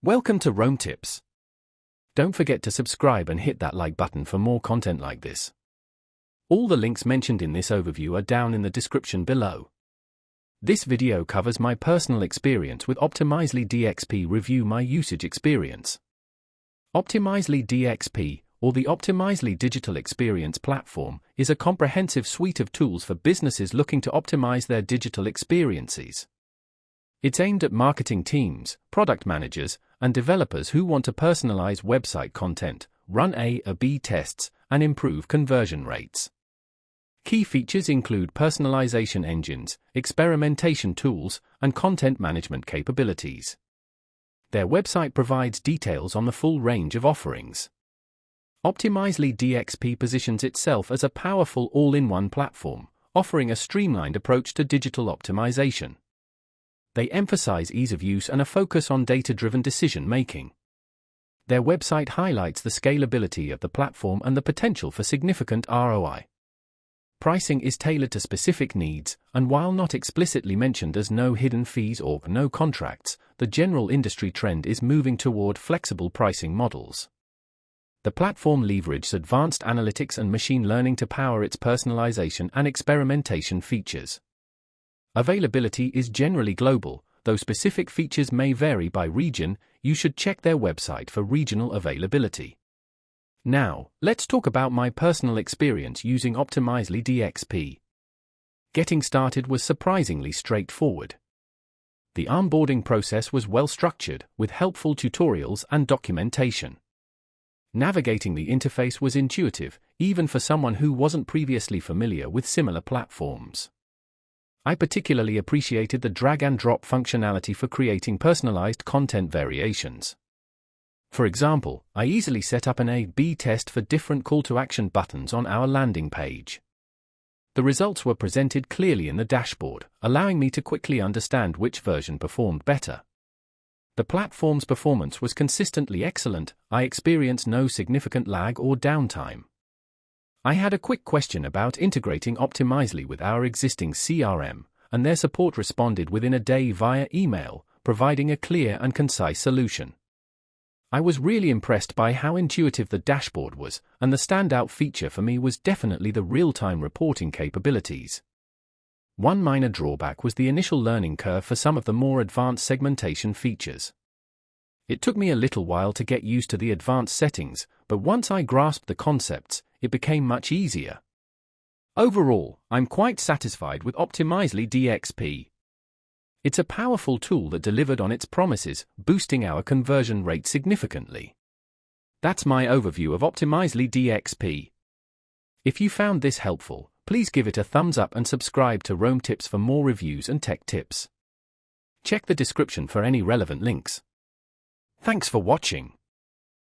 Welcome to Rome Tips. Don't forget to subscribe and hit that like button for more content like this. All the links mentioned in this overview are down in the description below. This video covers my personal experience with Optimizely DXP. Review my usage experience. Optimizely DXP, or the Optimizely Digital Experience Platform, is a comprehensive suite of tools for businesses looking to optimize their digital experiences. It's aimed at marketing teams, product managers, and developers who want to personalize website content, run A/B tests, and improve conversion rates. Key features include personalization engines, experimentation tools, and content management capabilities. Their website provides details on the full range of offerings. Optimizely DXP positions itself as a powerful all-in-one platform, offering a streamlined approach to digital optimization. They emphasize ease of use and a focus on data-driven decision-making. Their website highlights the scalability of the platform and the potential for significant ROI. Pricing is tailored to specific needs, and while not explicitly mentioned as no hidden fees or no contracts, the general industry trend is moving toward flexible pricing models. The platform leverages advanced analytics and machine learning to power its personalization and experimentation features. Availability is generally global, though specific features may vary by region. You should check their website for regional availability. Now, let's talk about my personal experience using Optimizely DXP. Getting started was surprisingly straightforward. The onboarding process was well structured, with helpful tutorials and documentation. Navigating the interface was intuitive, even for someone who wasn't previously familiar with similar platforms. I particularly appreciated the drag-and-drop functionality for creating personalized content variations. For example, I easily set up an A/B test for different call-to-action buttons on our landing page. The results were presented clearly in the dashboard, allowing me to quickly understand which version performed better. The platform's performance was consistently excellent. I experienced no significant lag or downtime. I had a quick question about integrating Optimizely with our existing CRM, and their support responded within a day via email, providing a clear and concise solution. I was really impressed by how intuitive the dashboard was, and the standout feature for me was definitely the real-time reporting capabilities. One minor drawback was the initial learning curve for some of the more advanced segmentation features. It took me a little while to get used to the advanced settings, but once I grasped the concepts, it became much easier. Overall, I'm quite satisfied with Optimizely DXP. It's a powerful tool that delivered on its promises, boosting our conversion rate significantly. That's my overview of Optimizely DXP. If you found this helpful, please give it a thumbs up and subscribe to Rome Tips for more reviews and tech tips. Check the description for any relevant links. Thanks for watching.